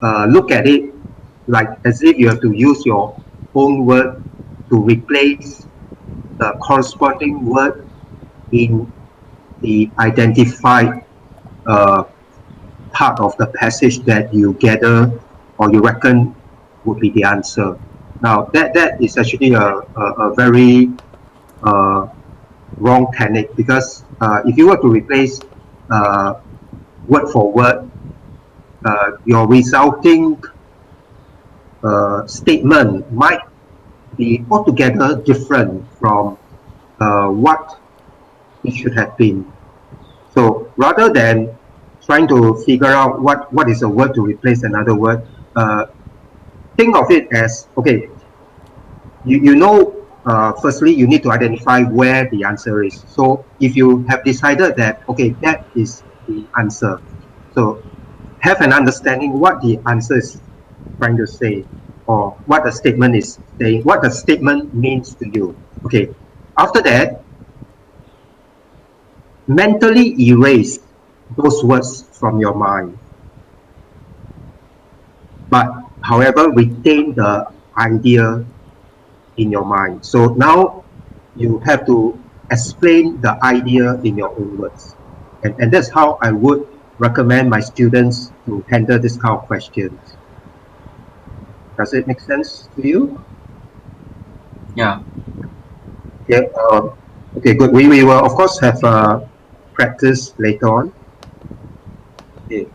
look at it like as if you have to use your own word to replace the corresponding word in the identified uh, part of the passage that you gather or you reckon would be the answer. Now, that is actually a very uh, wrong technique, because if you were to replace uh, word for word, your resulting statement might be altogether different from what it should have been. So rather than trying to figure out what is a word to replace another word, think of it as, okay, you know, firstly, you need to identify where the answer is. So if you have decided that, okay, that is the answer, so have an understanding what the answer is trying to say, or what the statement is saying, what the statement means to you. Okay, after that, mentally erase those words from your mind, but however, retain the idea in your mind. So now you have to explain the idea in your own words. And that's how I would recommend my students to handle this kind of questions. Does it make sense to you? Yeah. Yeah. Okay, good. We will, of course, have practice later on. Okay.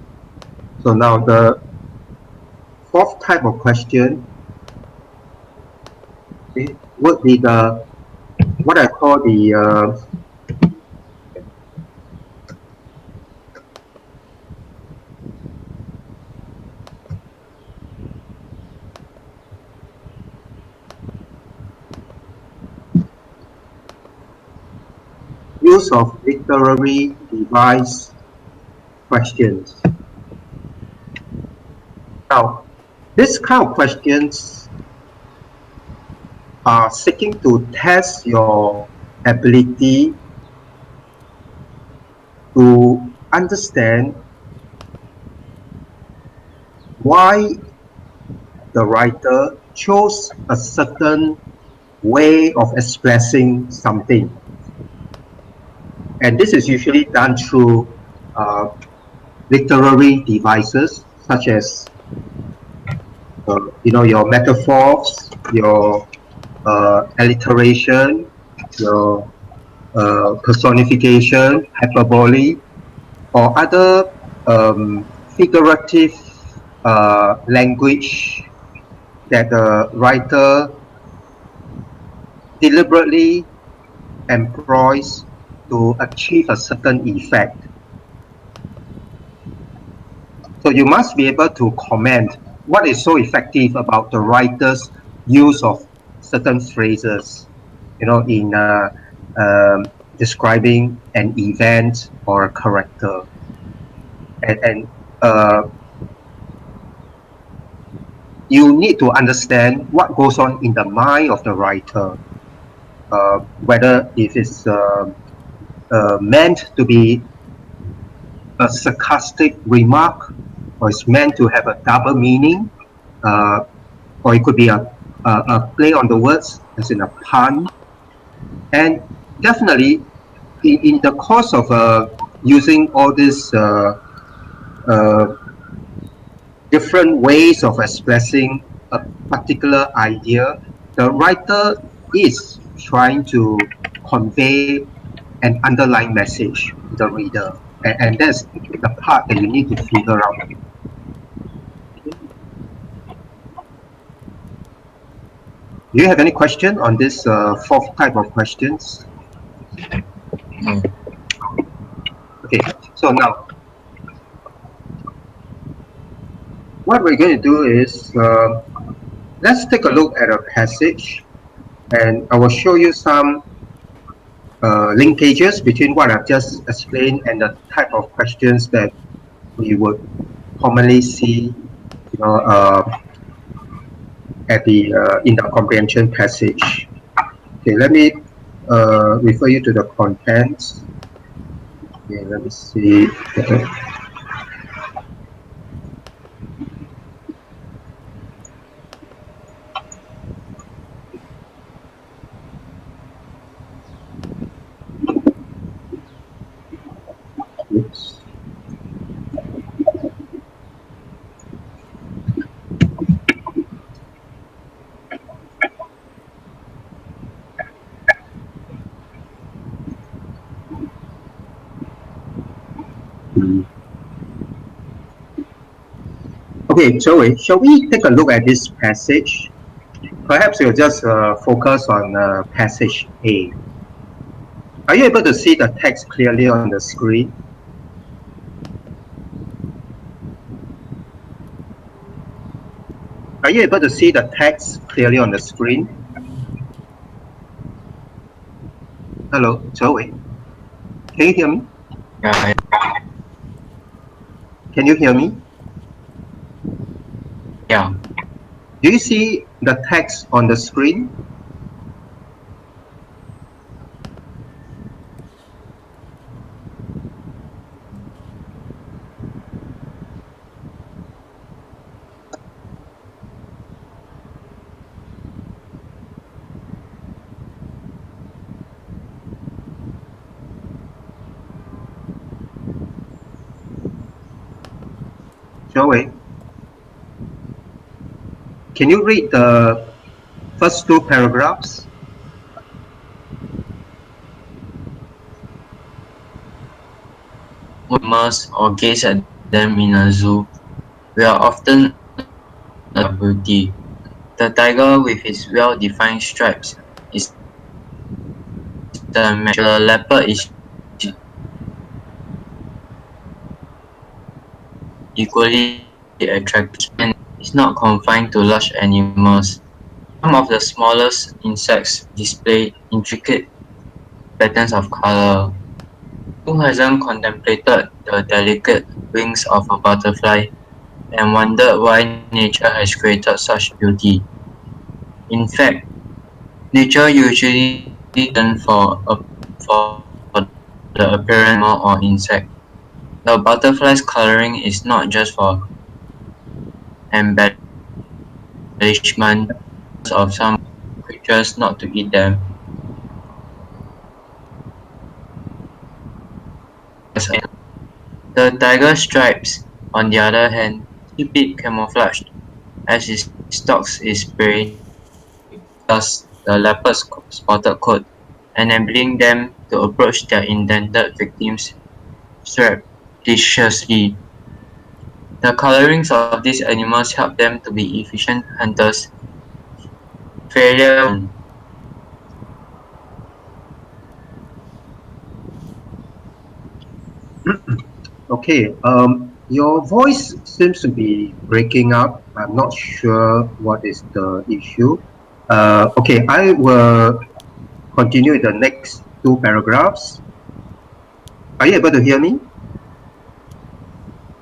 So now the fourth type of question, okay, would be the what I call the use of literary device questions. Now, this kind of questions are seeking to test your ability to understand why the writer chose a certain way of expressing something. And this is usually done through uh, literary devices such as your metaphors, your alliteration, your personification, hyperbole, or other figurative language that the writer deliberately employs to achieve a certain effect. So you must be able to comment what is so effective about the writer's use of certain phrases, in describing an event or a character. And you need to understand what goes on in the mind of the writer, whether it is meant to be a sarcastic remark, or it's meant to have a double meaning, uh, or it could be a play on the words, as in a pun. And definitely, in the course of using all these uh, different ways of expressing a particular idea, the writer is trying to convey an underlying message to the reader. And that's the part that you need to figure out. Do you have any question on this fourth type of questions? No. Okay, so now what we're going to do is let's take a look at a passage, and I will show you some linkages between what I've just explained and the type of questions that we would commonly see, at the in the comprehension passage. Okay, let me refer you to the contents. Okay, let me see. Okay, Joey, shall we take a look at this passage? Perhaps we'll just focus on passage A. Are you able to see the text clearly on the screen? Are you able to see the text clearly on the screen? Hello, Joey. Can you hear me? Yeah. Can you hear me? Yeah. Do you see the text on the screen? Joey, can you read the first two paragraphs? Immerse or gaze at them in a zoo, we are often a beauty. The tiger with his well-defined stripes is the match. The leopard is equally attractive and is not confined to large animals. Some of the smallest insects display intricate patterns of color. Who hasn't contemplated the delicate wings of a butterfly and wondered why nature has created such beauty? In fact, nature usually doesn't for the appearance of animal or insect. The butterfly's coloring is not just for embellishment of some creatures not to eat them. The tiger stripes, on the other hand, keep it camouflaged as it stalks its prey, thus the leopard's spotted coat, enabling them to approach their intended victims surreptitiously. The colorings of these animals help them to be efficient hunters. Failure. Okay, your voice seems to be breaking up. I'm not sure what is the issue. Okay, I will continue with the next two paragraphs. Are you able to hear me?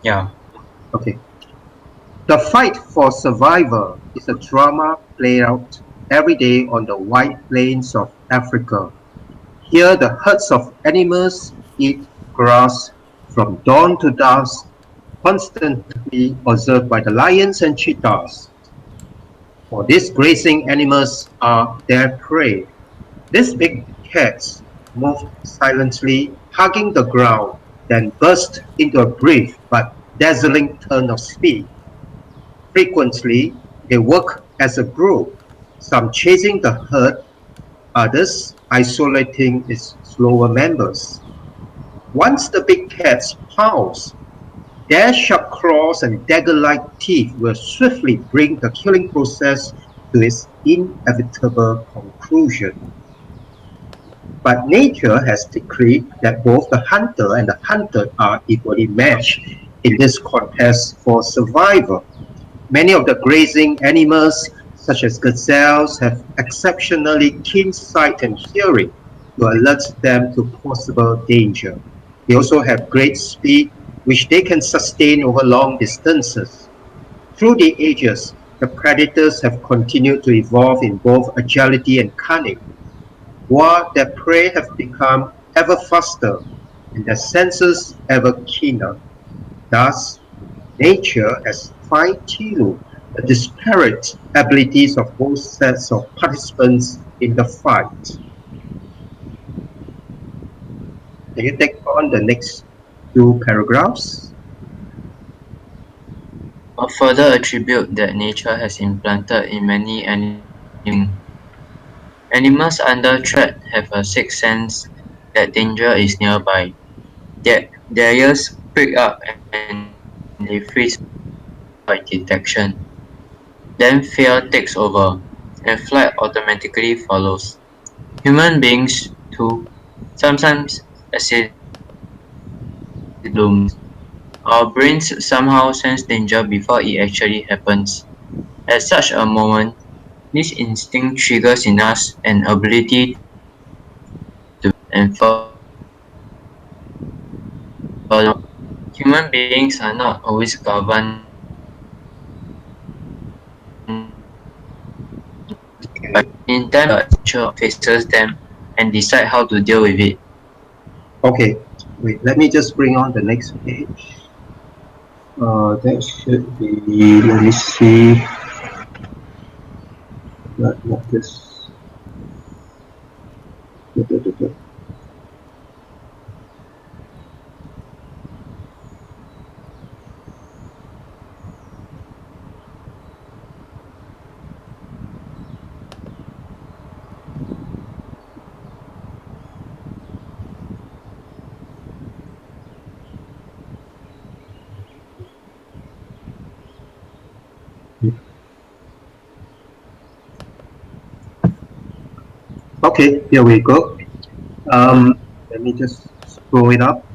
Yeah. Okay. The fight for survival is a drama played out every day on the wide plains of Africa. Here the herds of animals eat grass from dawn to dusk, constantly observed by the lions and cheetahs. For these grazing animals are their prey. These big cats moved silently, hugging the ground, then burst into a brief but dazzling turn of speed. Frequently, they work as a group, some chasing the herd, others isolating its slower members. Once the big cats pounce, their sharp claws and dagger-like teeth will swiftly bring the killing process to its inevitable conclusion. But nature has decreed that both the hunter and the hunted are equally matched in this contest for survival. Many of the grazing animals, such as gazelles, have exceptionally keen sight and hearing to alert them to possible danger. They also have great speed, which they can sustain over long distances. Through the ages, the predators have continued to evolve in both agility and cunning, while their prey have become ever faster and their senses ever keener. Thus, nature has fine-tuned the disparate abilities of both sets of participants in the fight. Can you take on the next two paragraphs? A further attribute that nature has implanted in many animals. Animals under threat have a sixth sense that danger is nearby. Their ears prick up and they freeze. by detection. Then fear takes over, and flight automatically follows. Human beings, too, sometimes looms. Our brains somehow sense danger before it actually happens. At such a moment, this instinct triggers in us an ability to and follow. Human beings are not always governed Okay. in time the nature faces them and decide how to deal with it. Okay. Wait, let me just bring on the next page. That should be, let me see, not this. Da, da, da, da. Okay, here we go. Let me just scroll it up.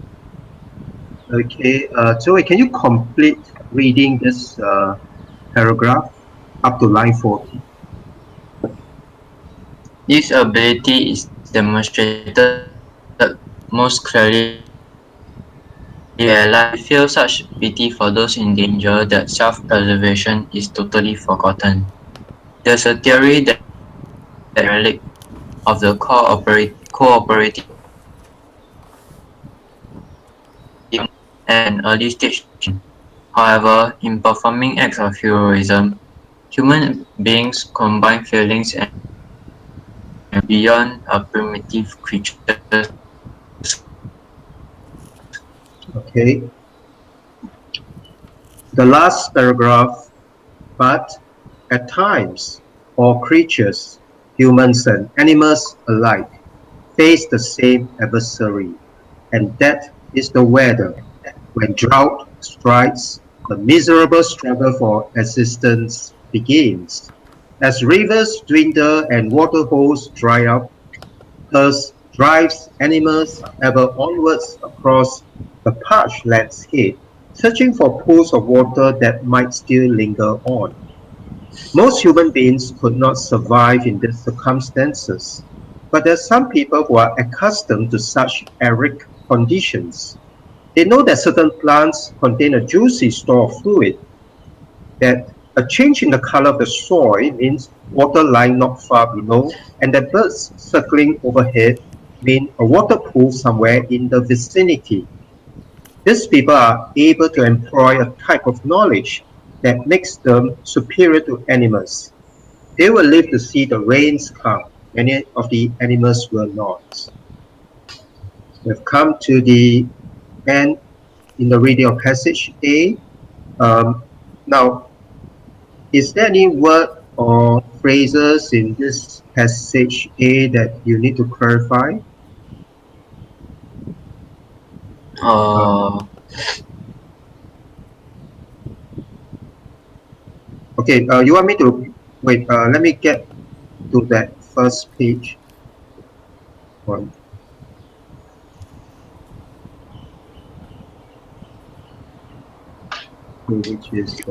Okay, Zoe, can you complete reading this paragraph up to line 40? This ability is demonstrated most clearly where life feel such pity for those in danger that self-preservation is totally forgotten. There's a theory that relic of the cooperative and early stage. However, in performing acts of heroism, human beings combine feelings and beyond a primitive creatures. Okay, the last paragraph, but at times all creatures, humans and animals alike, face the same adversary, and that is the weather. When drought strikes, the miserable struggle for existence begins. As rivers dwindle and waterholes dry up, thus drives animals ever onwards across the parched landscape, searching for pools of water that might still linger on. Most human beings could not survive in these circumstances, but there are some people who are accustomed to such arid conditions. They know that certain plants contain a juicy store of fluid, that a change in the color of the soil means water lying not far below, and that birds circling overhead mean a water pool somewhere in the vicinity. These people are able to employ a type of knowledge that makes them superior to animals. They will live to see the rains come. Many of the animals will not. We've come to the end in the reading of passage A. Now, is there any word or phrases in this passage A that you need to clarify? Uh, Uh, okay, you want me to wait? Let me get to that first page one, which is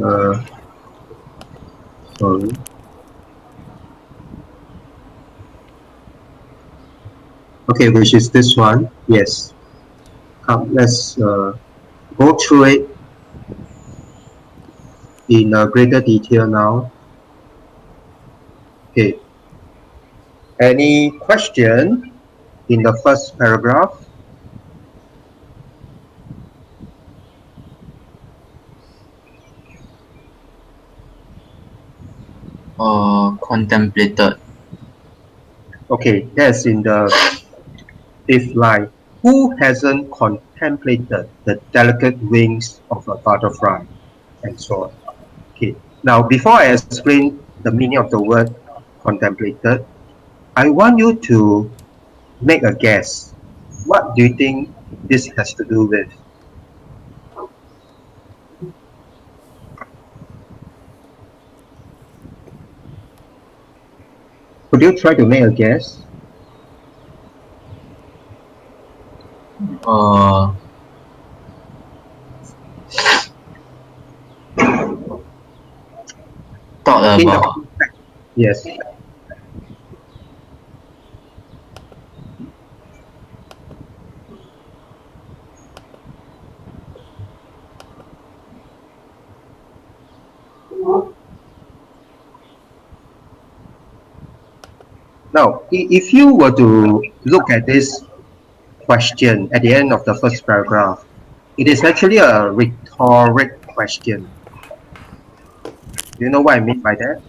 sorry. Okay, which is this one. Yes. Come, let's go through it in greater detail now. Okay. Any question in the first paragraph? contemplated. Okay, that's in the fifth line. Who hasn't contemplated the delicate wings of a butterfly? And so on. Okay. Now, before I explain the meaning of the word contemplated, I want you to make a guess. What do you think this has to do with? Could you try to make a guess? Uh, Thought In the about. context, yes. Now, if you were to look at this question at the end of the first paragraph, it is actually a rhetoric question. Do you know what I mean by that?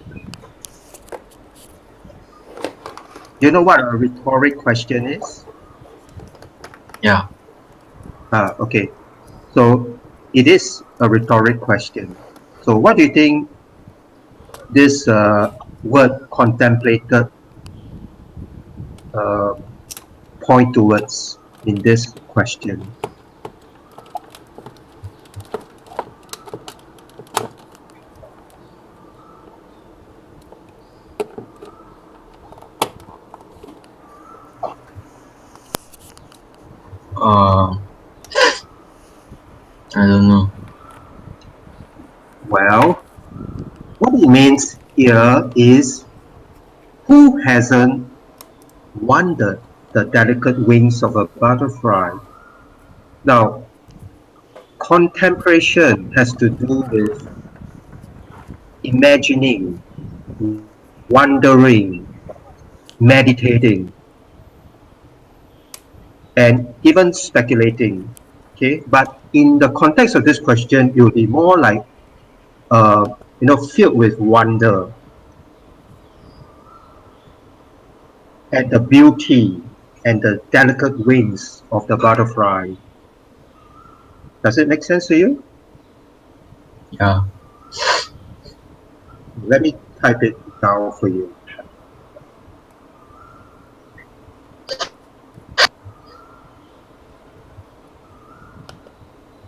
Do you know what a rhetoric question is? Yeah. Okay. So it is a rhetoric question. So what do you think this word contemplated uh, point towards in this question? Uh, I don't know. Well, what it means here is who hasn't wandered the delicate wings of a butterfly? Now, contemplation has to do with imagining, wondering, meditating, and even speculating. Okay, but in the context of this question, it will be more like filled with wonder at the beauty and the delicate wings of the butterfly. Does it make sense to you? Yeah. Let me type it down for you.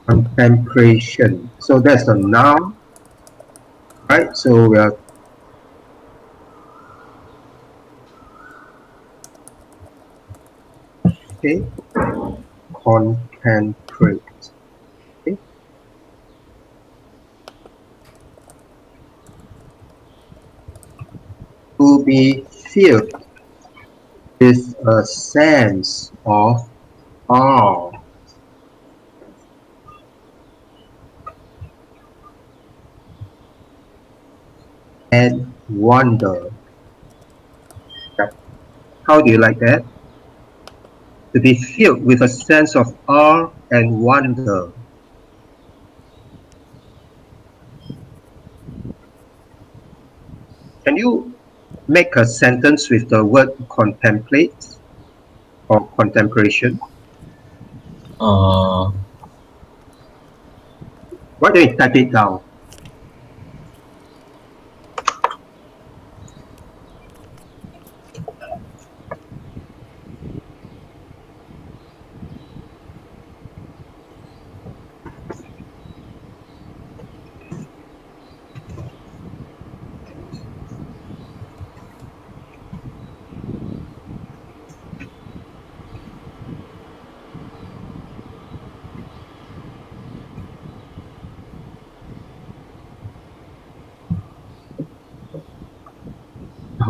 Contemplation. So that's a noun, right? So we are okay. Contemplate. Okay. To be filled with a sense of awe and wonder. How do you like that? To be filled with a sense of awe and wonder. Can you make a sentence with the word contemplate or contemplation? Uh, Why don't you type it down?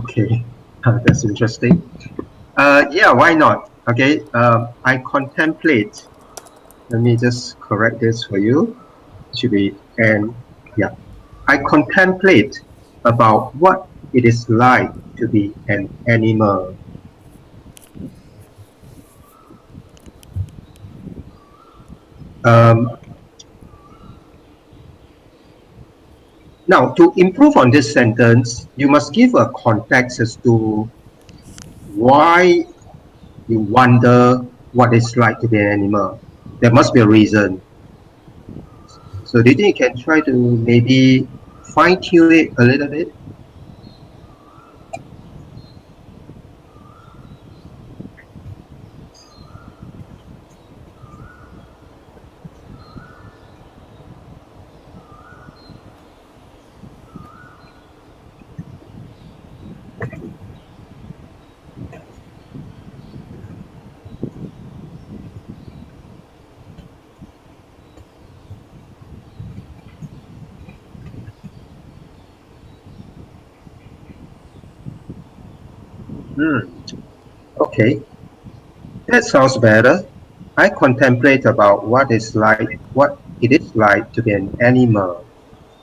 Okay, that's interesting. Yeah, why not? Okay, I contemplate. Let me just correct this for you. It should be and yeah. I contemplate about what it is like to be an animal. Um, Now, to improve on this sentence, you must give a context as to why you wonder what it's like to be an animal. There must be a reason. So do you think you can try to maybe fine tune it a little bit? Okay, that sounds better. I contemplate about what it is like to be an animal,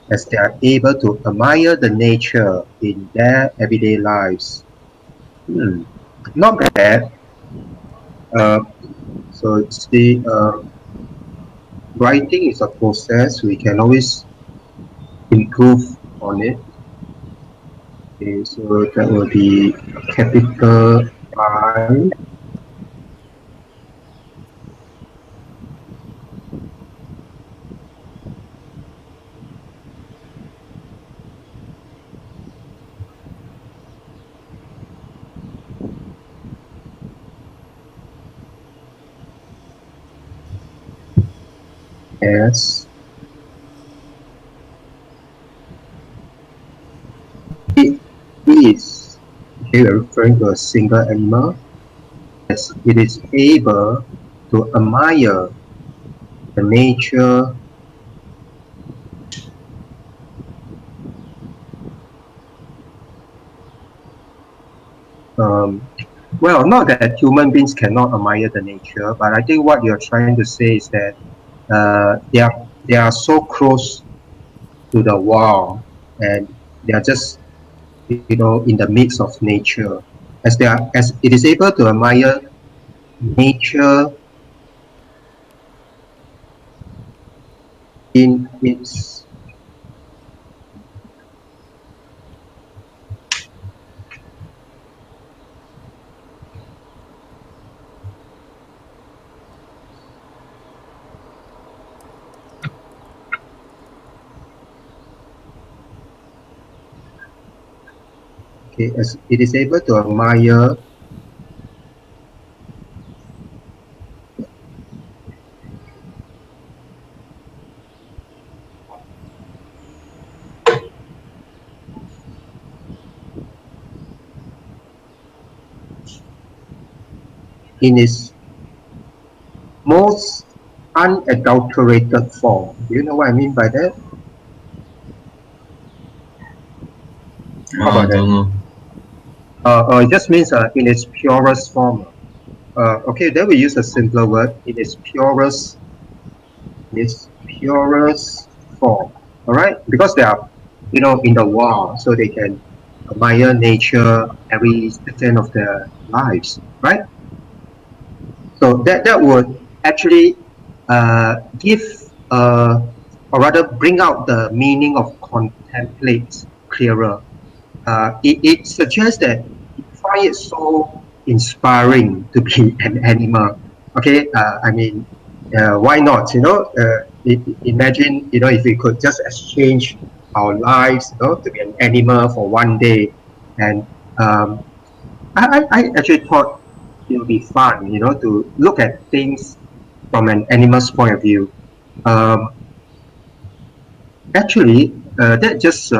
as they are able to admire the nature in their everyday lives. Hmm, not bad. Uh, so see, writing is a process. We can always improve on it. Okay, so that will be capital I. S. It is, okay, we're referring to a single animal, as it is able to admire the nature. Um, well, not that human beings cannot admire the nature, but I think what you're trying to say is that they are so close to the wall, and they are just in the midst of nature, as it is able to admire nature in its. Okay, as it is able to admire in its most unadulterated form. Do you know what I mean by that? How about that? Don't know. It just means in its purest form. Okay, then we use a simpler word. In its purest form. All right, because they are, in the wild, so they can admire nature every second of their lives. Right. So that would actually give or rather bring out the meaning of contemplate clearer. It suggests that you find it so inspiring to be an animal. Okay, I mean, why not? Imagine if we could just exchange our lives, to be an animal for one day, and um, I actually thought it would be fun, to look at things from an animal's point of view. Um, Actually, that just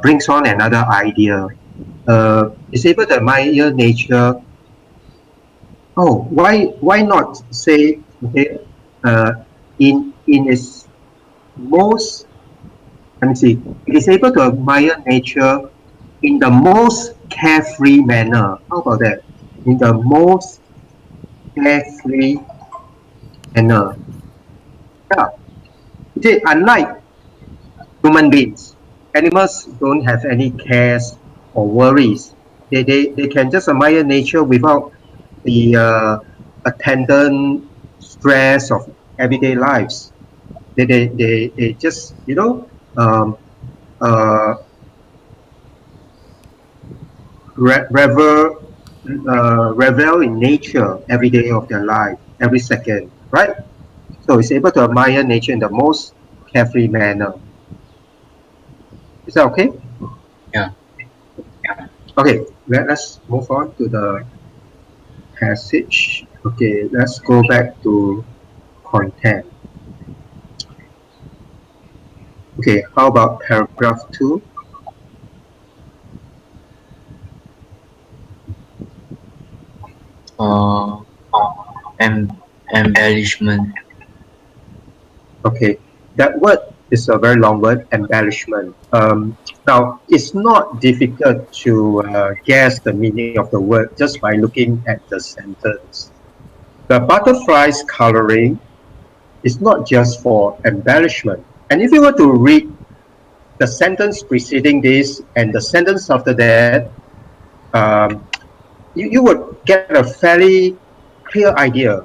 brings on another idea. Is able to admire nature. Oh, why not say, okay, uh, in its most, let me see, it is able to admire nature in the most carefree manner. How about that? In the most carefree manner. Yeah. See, unlike human beings, animals don't have any cares or worries. They can just admire nature without the attendant stress of everyday lives. They just, um, uh, revel in nature every day of their life, every second, right? So it's able to admire nature in the most carefree manner. Is that okay? Yeah. Okay, let us move on to the passage. Okay, let's go back to content. Okay, how about paragraph 2? Uh, em- embellishment. Okay, that word It's a very long word, embellishment. Now, it's not difficult to guess the meaning of the word just by looking at the sentence. The butterfly's coloring is not just for embellishment. And if you were to read the sentence preceding this and the sentence after that, um, you would get a fairly clear idea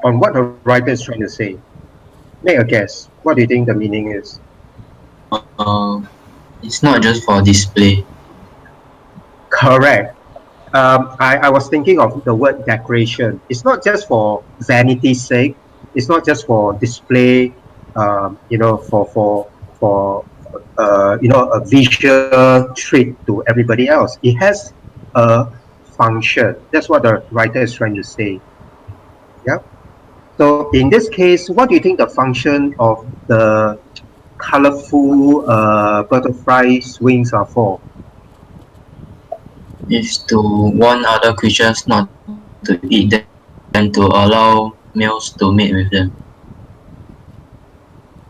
on what the writer is trying to say. Make a guess. What do you think the meaning is? Uh, it's not just for display. Correct. I was thinking of the word decoration. It's not just for vanity's sake. It's not just for display. For a visual treat to everybody else. It has a function. That's what the writer is trying to say. Yeah. So in this case, what do you think the function of the colorful butterfly's wings are for? Is to warn other creatures not to eat them and to allow males to mate with them.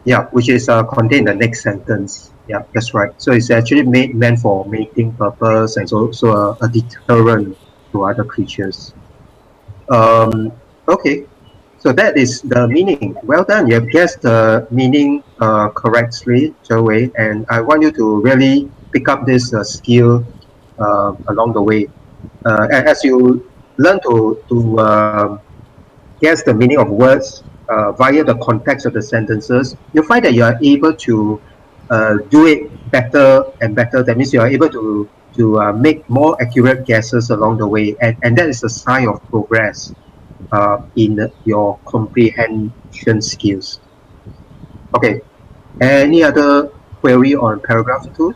Yeah, which is contained in the next sentence. Yeah, that's right. So it's actually meant for mating purpose and also a deterrent to other creatures. Okay, so that is the meaning. Well done. You have guessed the meaning correctly, Zhou Wei, and I want you to really pick up this skill along the way. As you learn to guess the meaning of words via the context of the sentences, you find that you are able to do it better and better. That means you are able to make more accurate guesses along the way, and that is a sign of progress in your comprehension skills. Okay, any other query on paragraph 2?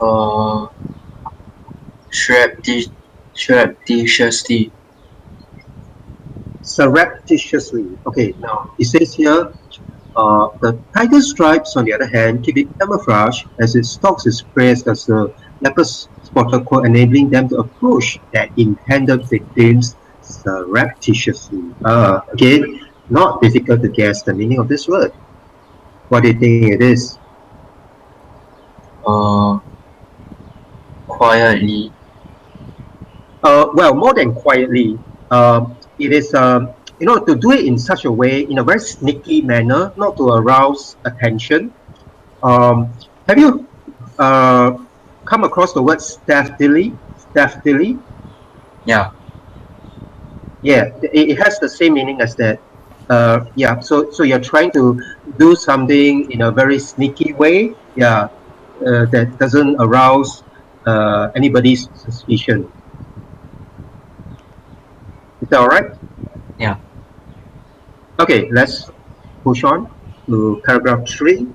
Uh, surreptitiously. Surreptitiously. Okay, now it says here, the tiger stripes, on the other hand, keep it camouflage as it stalks its prey as the leopard spotted quote, enabling them to approach their intended victims surreptitiously. Again, not difficult to guess the meaning of this word. What do you think it is? Quietly. Well, more than quietly, it is to do it in such a way, in a very sneaky manner, not to arouse attention. Have you come across the word stealthily? Stealthily? Yeah. Yeah, it has the same meaning as that. Yeah, so you're trying to do something in a very sneaky way. Yeah, that doesn't arouse anybody's suspicion. Is that all right? Yeah. Okay, let's push on to paragraph 3.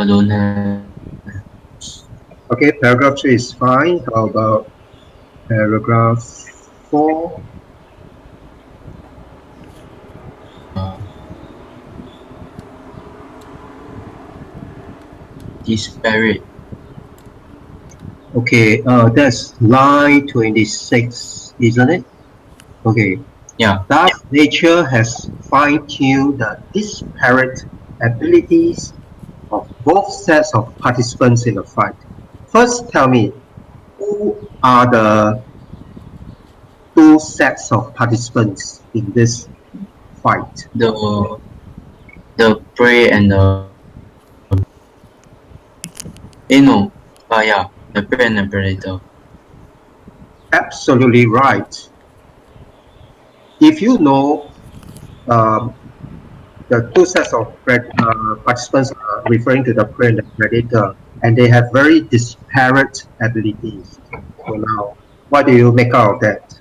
Don't have. Okay, paragraph 3 is fine. How about paragraph 4? Disparate. Okay, that's line 26, isn't it? Okay. Yeah. Thus, nature has fine-tuned the disparate abilities of both sets of participants in a fight. First, tell me, who are the two sets of participants in this fight? The prey and the. No. Yeah. The prey and the predator. Absolutely right. If you know the two sets of participants are referring to the prey and the predator, and they have very disparate abilities. So now, what do you make out of that?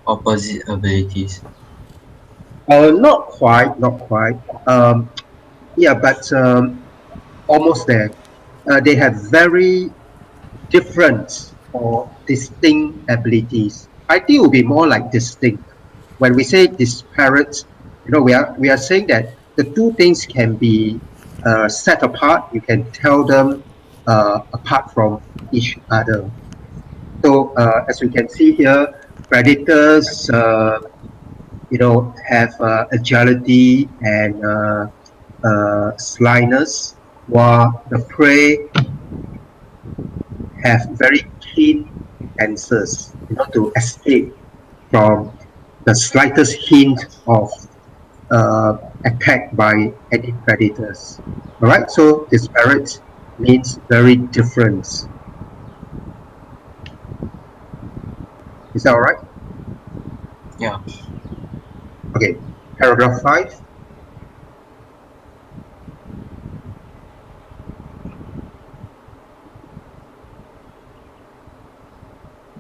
Opposite abilities. Not quite, not quite. Yeah, but almost there. They have very different or distinct abilities. I think it would be more like distinct. When we say disparate, we are saying that the two things can be set apart. You can tell them apart from each other. So as we can see here, predators, have agility and slyness, while the prey have very keen answers, to escape from the slightest hint of attack by any predators. All right, so disparate means very different. Is that all right? Yeah. Okay, paragraph 5.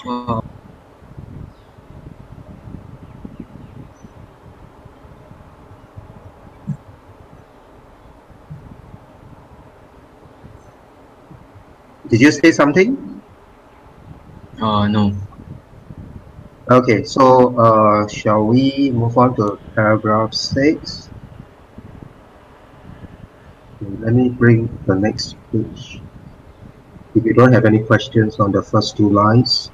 Uh, Did you say something? no. Okay, so shall we move on to paragraph 6? Okay, let me bring the next page. If you don't have any questions on the first two lines,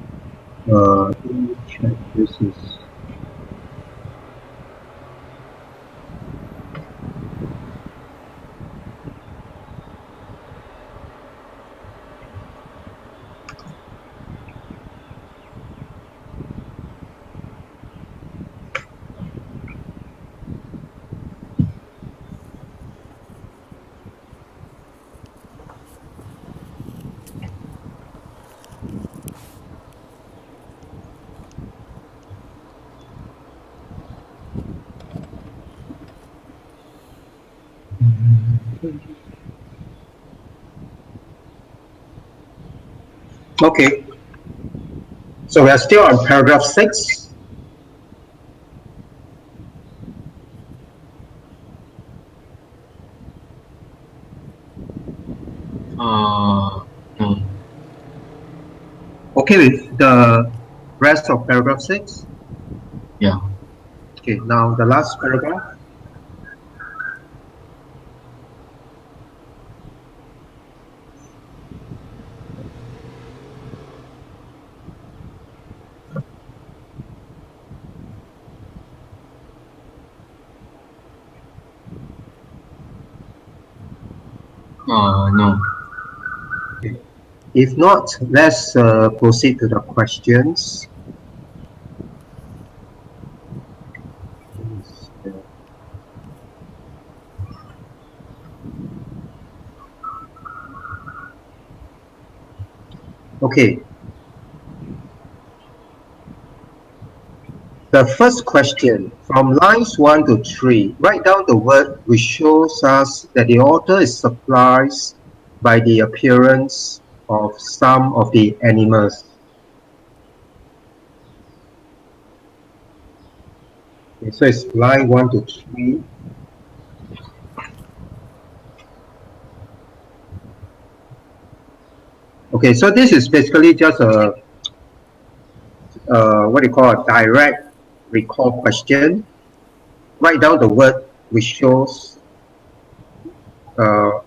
let me check. This is okay. So we are still on paragraph 6. No. Okay with the rest of paragraph 6? Yeah. Okay, now the last paragraph. No. If not, let's proceed to the questions. Okay, the first question, from lines 1 to 3, write down the word which shows us that the author is surprised by the appearance of some of the animals. Okay, so it's line 1 to 3. Okay, so this is basically just a what do you call a direct recall question. Write down the word which shows uh,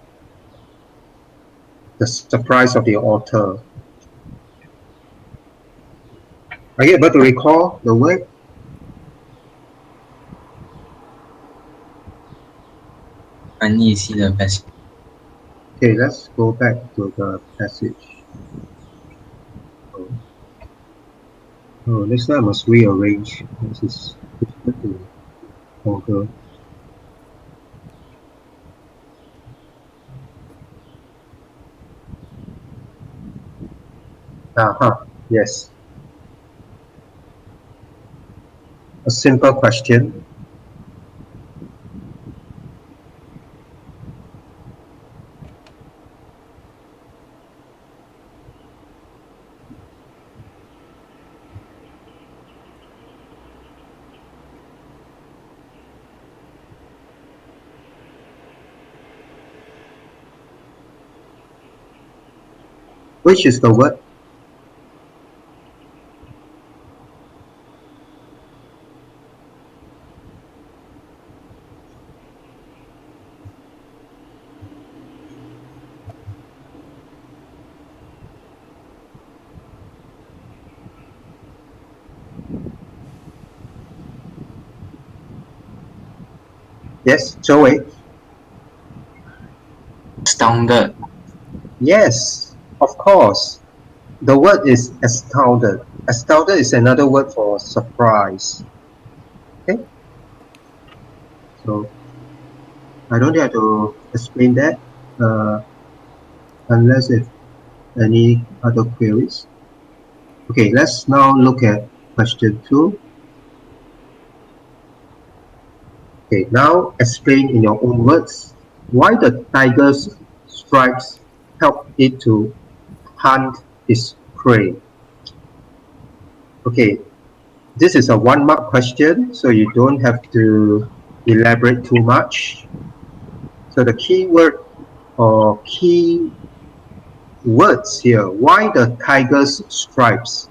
the surprise of the author. Are you able to recall the word? I need to see the best. Okay, let's go back to the passage. Oh, next time I must rearrange. This is difficult to conquer. Yes. A simple question. Which is the word? Yes, Joey. Astounded. Yes, of course. The word is astounded. Astounded is another word for surprise. Okay, so I don't have to explain that unless if any other queries. Okay, let's now look at question 2. Okay, now explain in your own words why the tiger's stripes help it to hunt its prey. Okay, this is a 1 mark question, so you don't have to elaborate too much. So the key word or key words here, why the tiger's stripes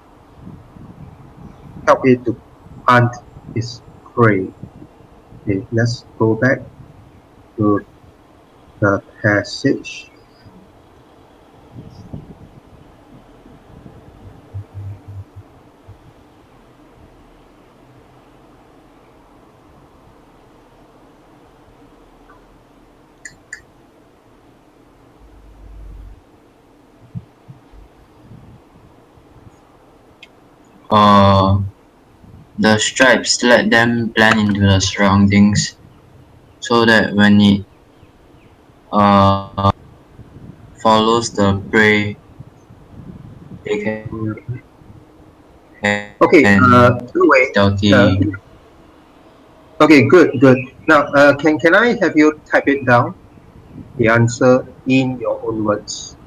help it to hunt its prey. Okay, let's go back to the passage. The stripes let them blend into the surroundings so that when it uh, follows the prey, they can Okay, anyway, stealthy. okay, good. Now, can I have you type it down, the answer in your own words?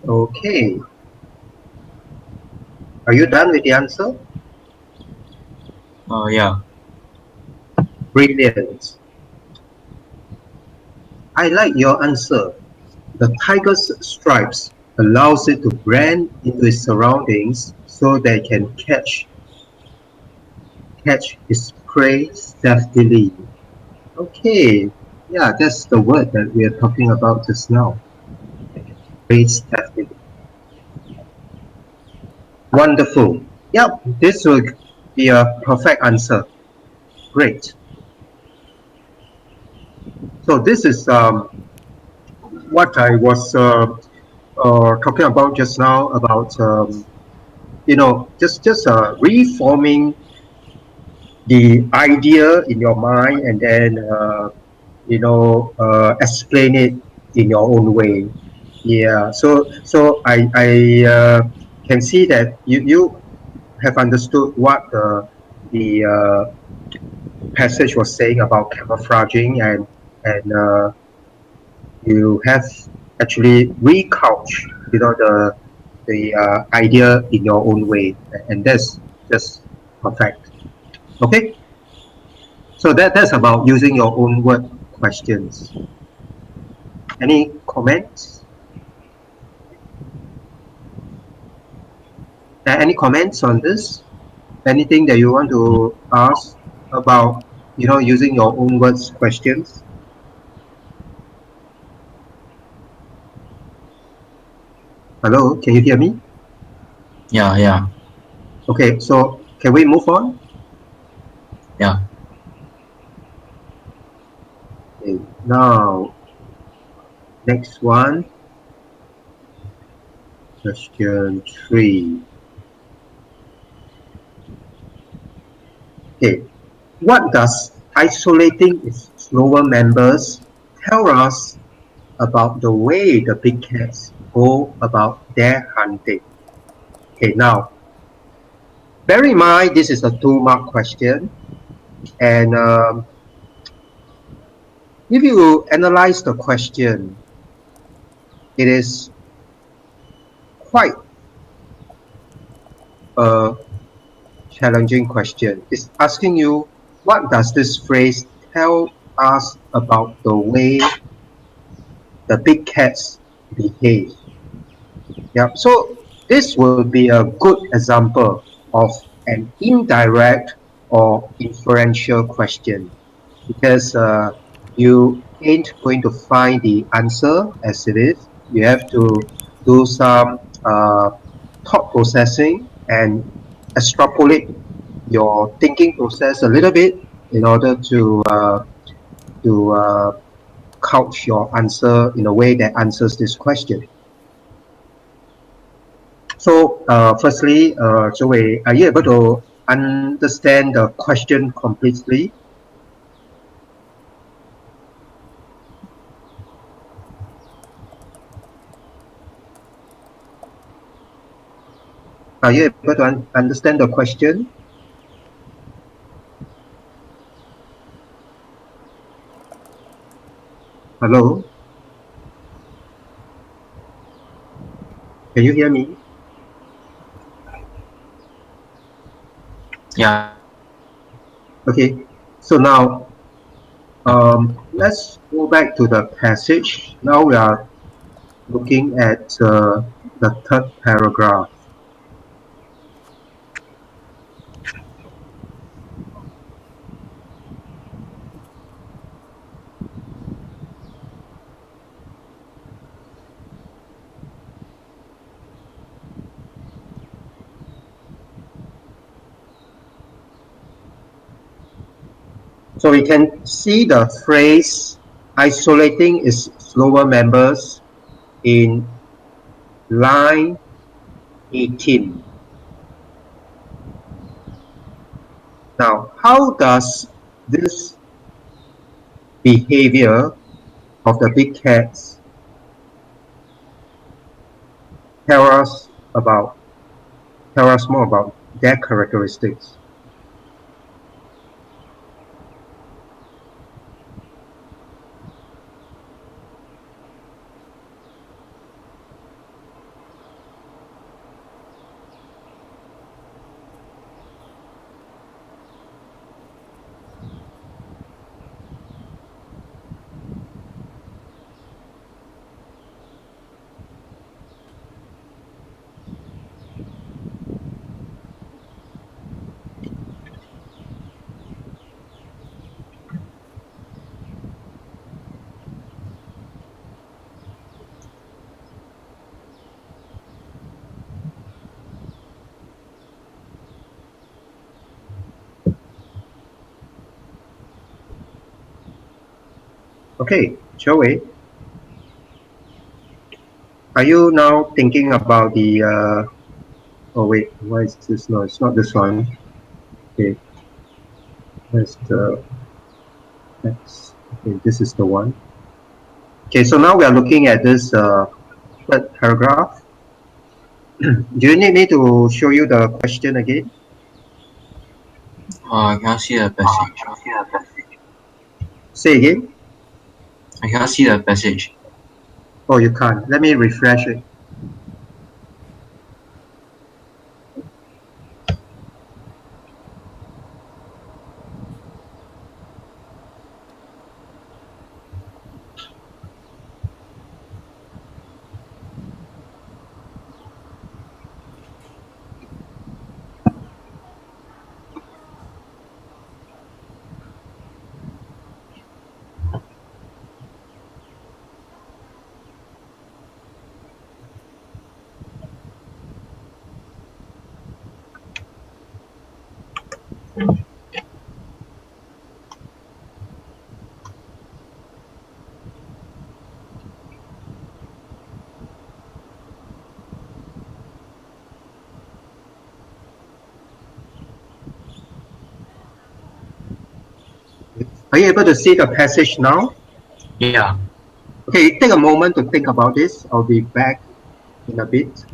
Okay. Are you done with the answer? Yeah. Brilliant. I like your answer. The tiger's stripes allows it to blend into its surroundings so that it can catch its prey stealthily. Okay, yeah, that's the word that we are talking about just now. Prey stealthily. Wonderful. Yep, this will be a perfect answer. Great. So this is what I was talking about just now about just reforming the idea in your mind and then explain it in your own way. Yeah. So I can see that you have understood what the passage was saying about camouflaging and you have actually recouched the idea in your own way, and that's just perfect. Okay, so that's about using your own word questions. Any comments? Any comments on this? Anything that you want to ask about using your own words questions? Hello, can you hear me? Yeah. Okay, so can we move on? Yeah. Now, next one, question 3. Okay, what does isolating its lower members tell us about the way the big cats go about their hunting? Okay, now, bear in mind this is a 2-mark question, and if you analyze the question, it is quite a challenging question. It's asking you, what does this phrase tell us about the way the big cats behave? Yeah, so this will be a good example of an indirect or inferential question because you ain't going to find the answer as it is. You have to do some thought processing and extrapolate your thinking process a little bit in order to couch your answer in a way that answers this question. So, firstly, Zhou Wei, are you able to understand the question completely? Are you able to understand the question? Hello? Can you hear me? Yeah. Okay. So now, let's go back to the passage. Now we are looking at the third paragraph. So we can see the phrase isolating its lower members in line 18. Now, how does this behavior of the big cats tell us about tell us more about their characteristics? Okay, Joey, are you now thinking about the oh wait, why is this? No, it's not this one. Okay, where's the next? Okay, this is the one. Okay, so now we are looking at this third paragraph. Do you need me to show you the question again? I cannot see the passage. Say again. I cannot see the passage. Oh, you can't. Let me refresh it. Are you able to see the passage now? Yeah. Okay, take a moment to think about this. I'll be back in a bit.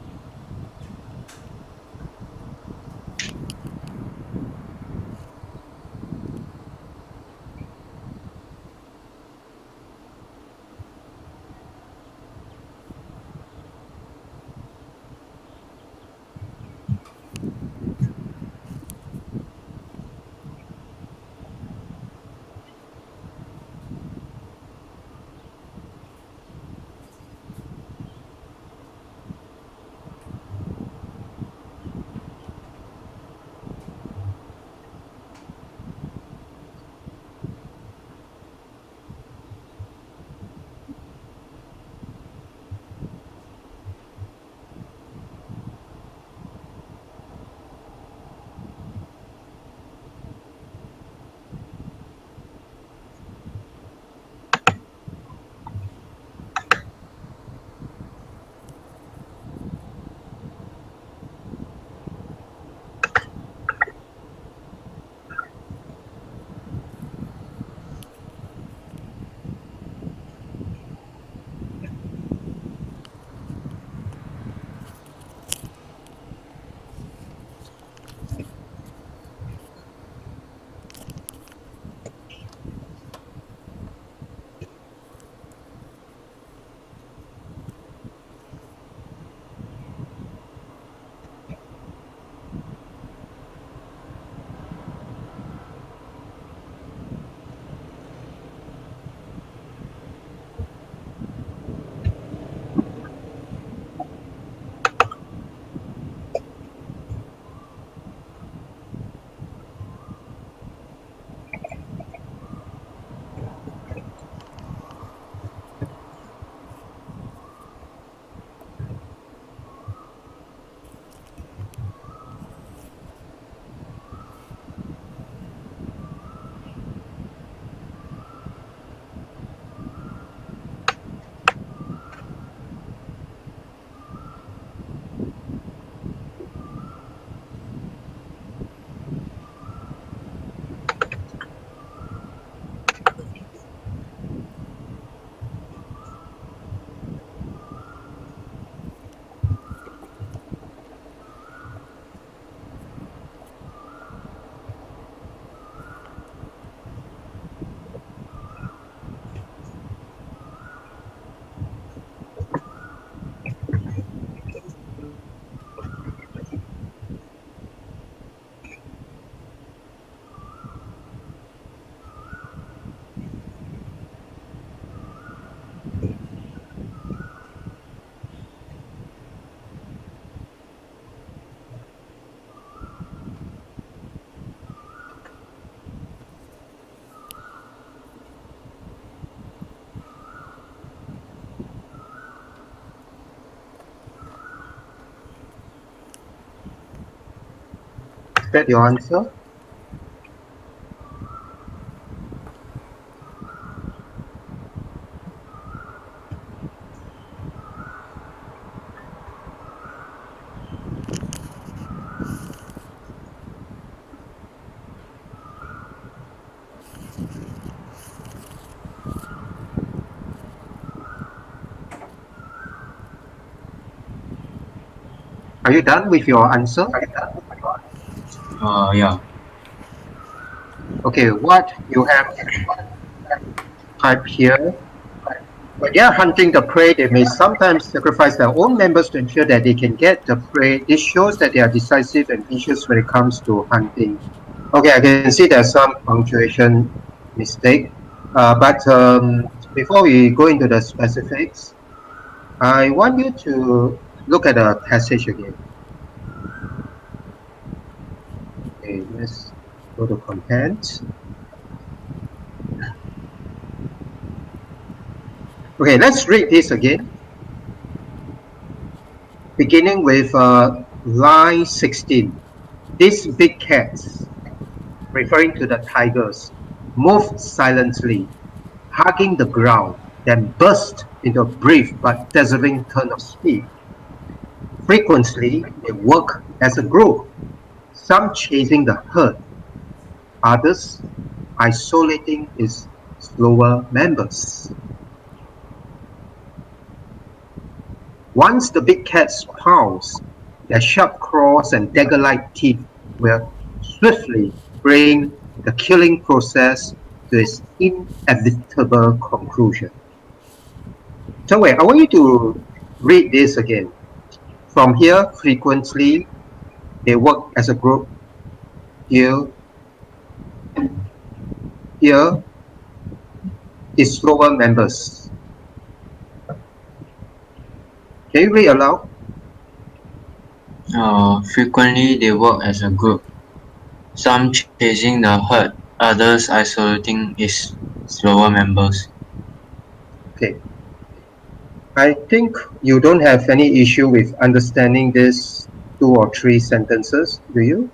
Is that your answer? Are you done with your answer? Yeah. Okay, what you have typed here. When they are hunting the prey, they may sometimes sacrifice their own members to ensure that they can get the prey. This shows that they are decisive and vicious when it comes to hunting. Okay, I can see there's some punctuation mistake. But before we go into the specifics, I want you to look at the passage again. Okay, let's go to content. Okay, let's read this again. Beginning with line 16. These big cats, referring to the tigers, moved silently, hugging the ground, then burst into a brief but dazzling turn of speed. Frequently, they work as a group, some chasing the herd, others isolating its slower members. Once the big cats pounce, their sharp claws and dagger-like teeth will swiftly bring the killing process to its inevitable conclusion. So wait, I want you to read this again. From here, frequently, they work as a group. Here is slower members. Can you read aloud? Frequently, they work as a group, some chasing the herd, others isolating its slower members. Okay. I think you don't have any issue with understanding these 2 or 3 sentences, do you?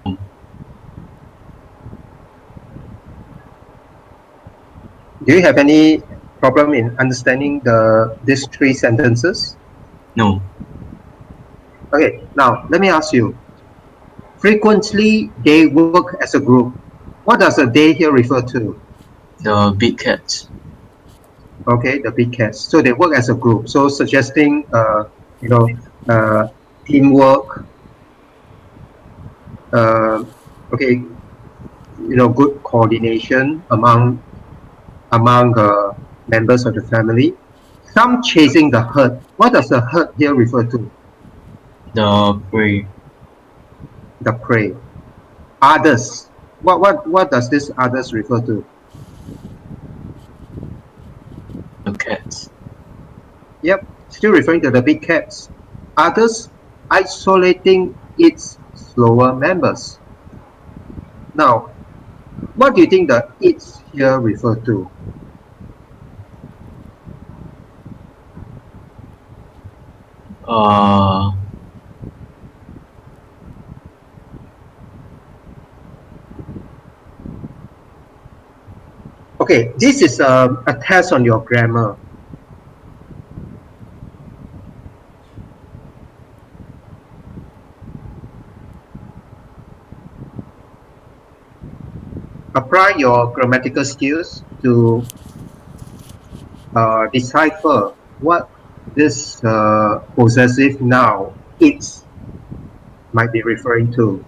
No, Do you have any problem in understanding these 3 sentences? no. Okay, now let me ask you. Frequently, they work as a group. What does a they here refer to? The big cats. Okay, the big cats. So they work as a group. So suggesting, you know, teamwork. Okay, good coordination among members of the family. Some chasing the herd. What does the herd here refer to? The prey. The prey. Others. What does this others refer to? The cats. Yep, still referring to the big cats. Others isolating its slower members. Now, what do you think the its here refer to? Uh, Okay, this is a test on your grammar. Apply your grammatical skills to decipher what this possessive noun its might be referring to.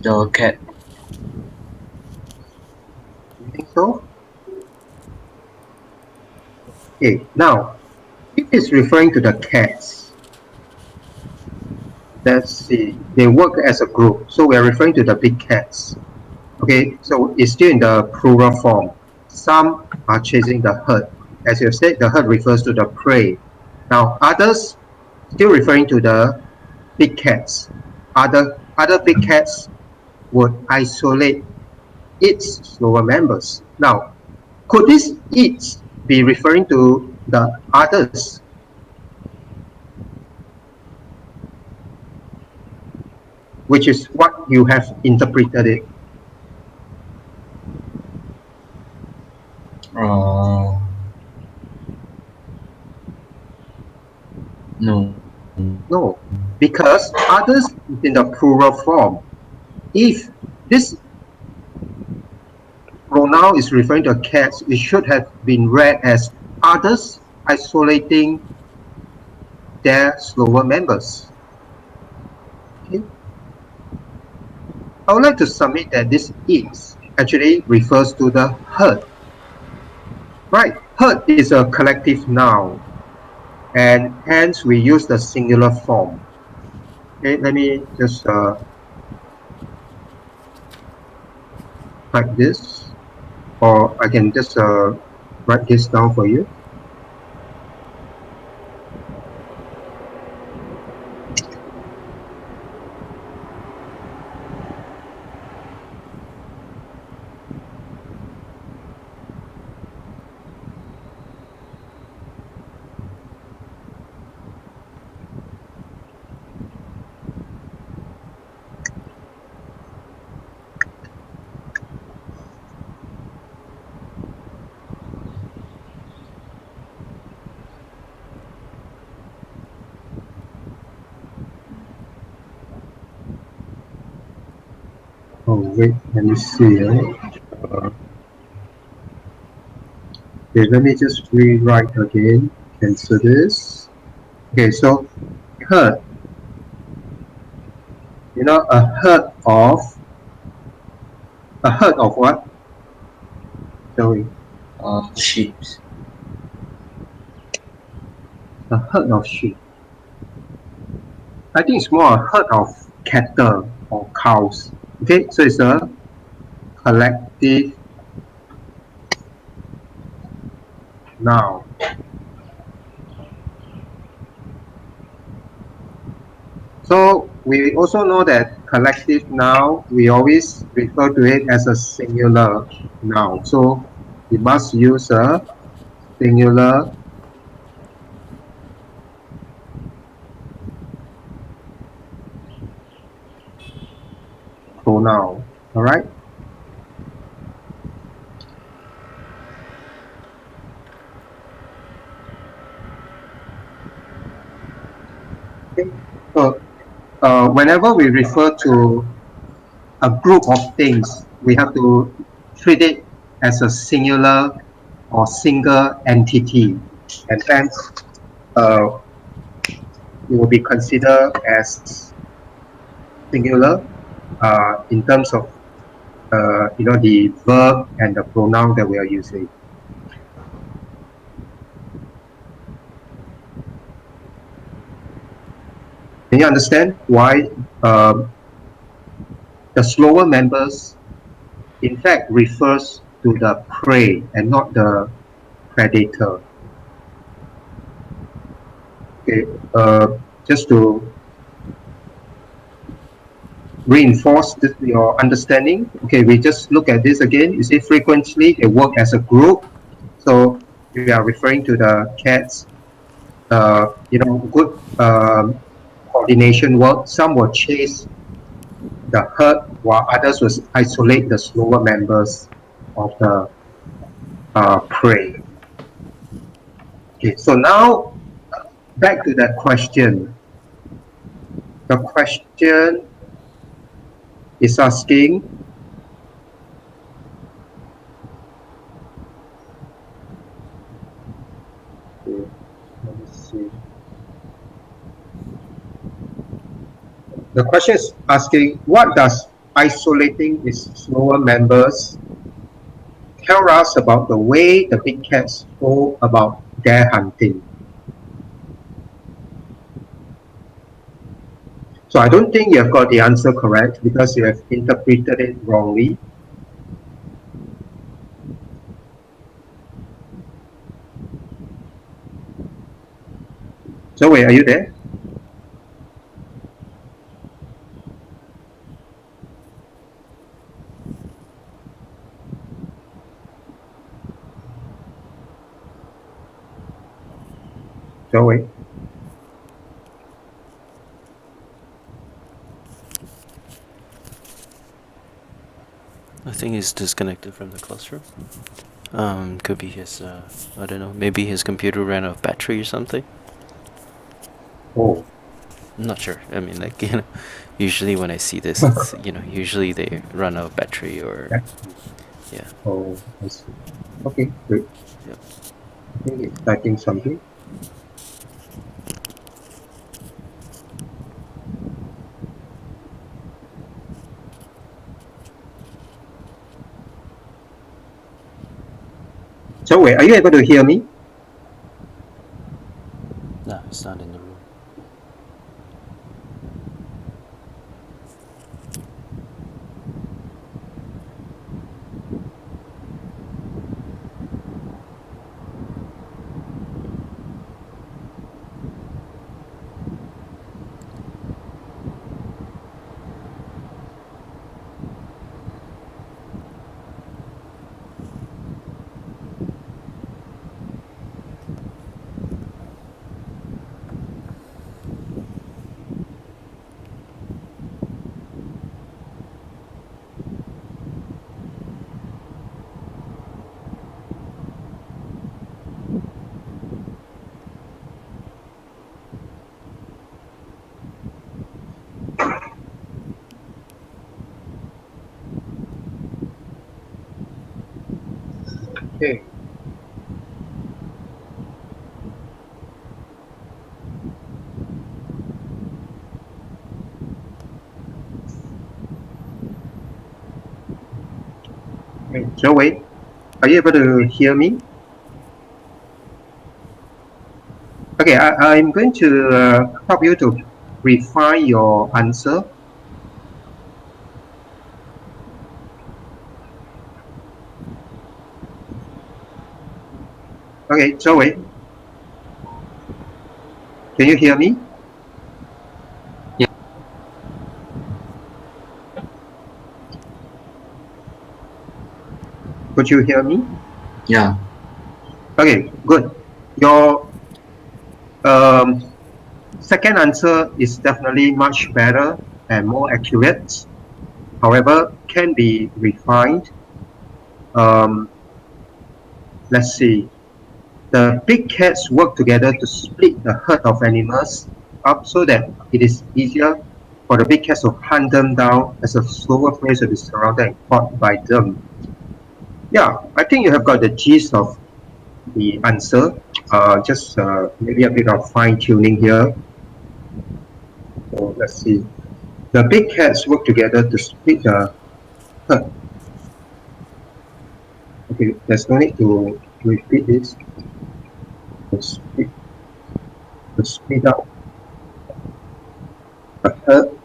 the cat. You think so? Okay, now, if it's referring to the cats, let's see, they work as a group. So we're referring to the big cats. Okay, so it's still in the plural form. Some are chasing the herd. As you have said, the herd refers to the prey. Now, others, still referring to the big cats. Other big cats would isolate its slower members. Now, could this its be referring to the others? Which is what you have interpreted it. No. No, because others is in the plural form. If this pronoun is referring to cats, it should have been read as others isolating their slower members. Okay. I would like to submit that this its actually refers to the herd. Right, herd is a collective noun, and hence we use the singular form. Okay, let me just type this, or I can just write this down for you. Oh, wait, let me see. Uh, okay, let me just rewrite again. Cancel this. Okay, so herd. A herd of what? Joey. Sheep. A herd of sheep. I think it's more a herd of cattle or cows. Okay, so it's a collective noun. So we also know that collective noun, we always refer to it as a singular noun. So we must use a singular pronoun. All right. Okay. So whenever we refer to a group of things, we have to treat it as a singular or single entity, and hence uh, it will be considered as singular in terms of the verb and the pronoun that we are using. Can you understand why the slower members in fact refers to the prey and not the predator? Okay, just to reinforce your understanding, okay, we just look at this again. You see, frequently they work as a group. So we are referring to the cats, good coordination work. Some will chase the herd while others will isolate the slower members of the prey. Okay, so now back to that question. The question is asking, okay, let me see. The question is asking, what does isolating its slower members tell us about the way the big cats go about their hunting? So I don't think you have got the answer correct because you have interpreted it wrongly. So wait, are you there? Joey? I think he's disconnected from the classroom. Could be his, I don't know, maybe his computer ran out of battery or something. Oh, I'm not sure. I mean, like, usually when I see this, it's, usually they run out of battery or, yeah. oh, I see. Okay, great. Yep. I think it's typing something. So wait, are you able to hear me? No, it's not in the room. Okay. Okay, Joey, are you able to hear me? Okay, I'm going to help you to refine your answer. Okay, Joey, can you hear me? Yeah. Could you hear me? Yeah. Okay, good. Your second answer is definitely much better and more accurate. However, can be refined. Um, let's see. The big cats work together to split the herd of animals up so that it is easier for the big cats to hunt them down as a slower prey to be surrounded and caught by them. Yeah, I think you have got the gist of the answer. Just maybe a bit of fine tuning here. So let's see. The big cats work together to split the herd. Okay, there's no need to repeat this. To split up the herd.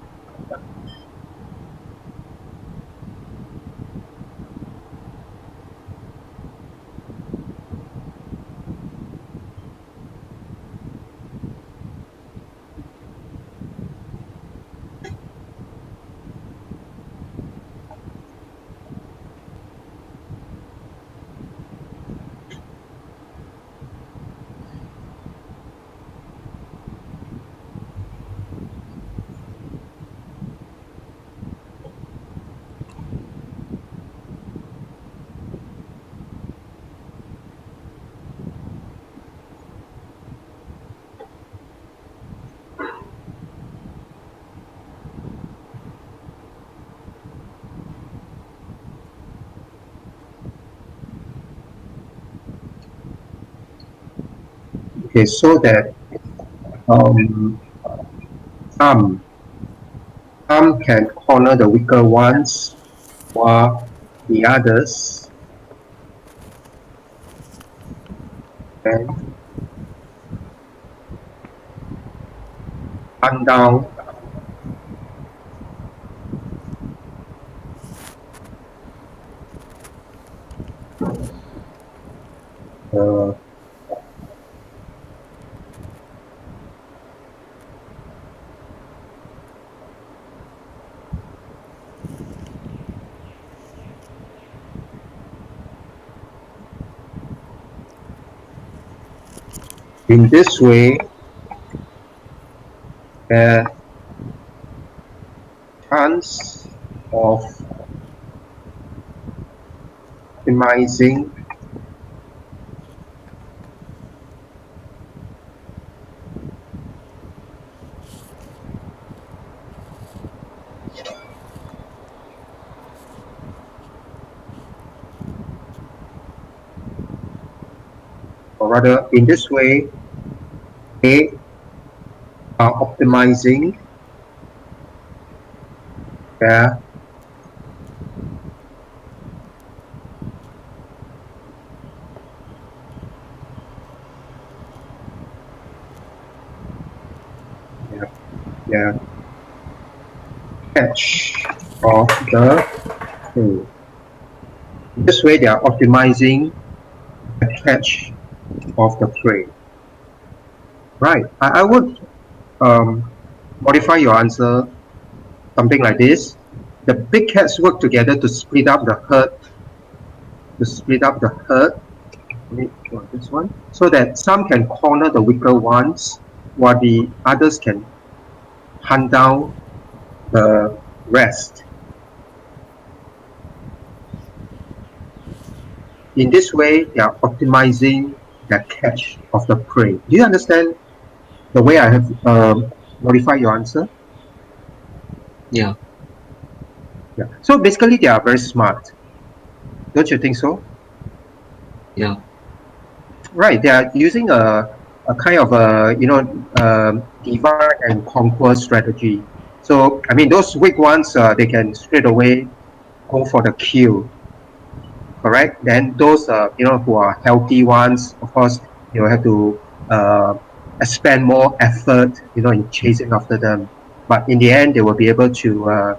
Okay, so that um, some can corner the weaker ones while the others can hunt down the in this way the chance of optimizing or rather in this way they are optimizing their their, their catch of the prey. This way they are optimizing the catch of the prey. Right. I would modify your answer something like this. The big cats work together to split up the herd, this one, so that some can corner the weaker ones while the others can hunt down the rest. In this way, they are optimizing their catch of the prey. Do you understand the way I have modified your answer? Yeah. Yeah. So basically, they are very smart. Don't you think so? Yeah. Right, they are using a kind of a divide and conquer strategy. So I mean, those weak ones, they can straight away go for the kill, correct? Then those who are healthy ones, of course, you have to expend more effort, in chasing after them. But in the end, they will be able to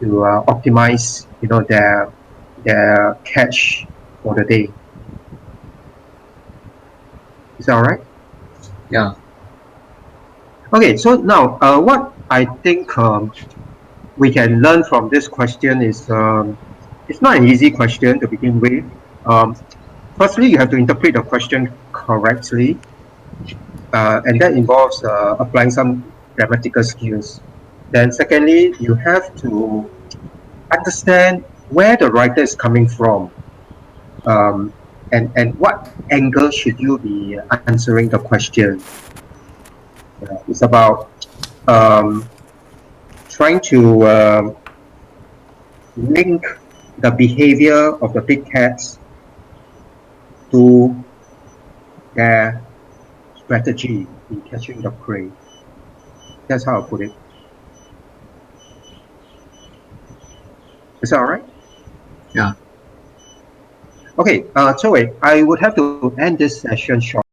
optimize, their catch for the day. Is that all right? Yeah. Okay, so now what I think we can learn from this question is it's not an easy question to begin with. Um, Firstly, you have to interpret the question correctly, and that involves applying some grammatical skills. Then, secondly, you have to understand where the writer is coming from, and what angle should you be answering the question. It's about um, trying to link the behavior of the big cats to their strategy in catching the prey. That's how I put it. Is that all right? Yeah. Okay, Zoe, I would have to end this session short.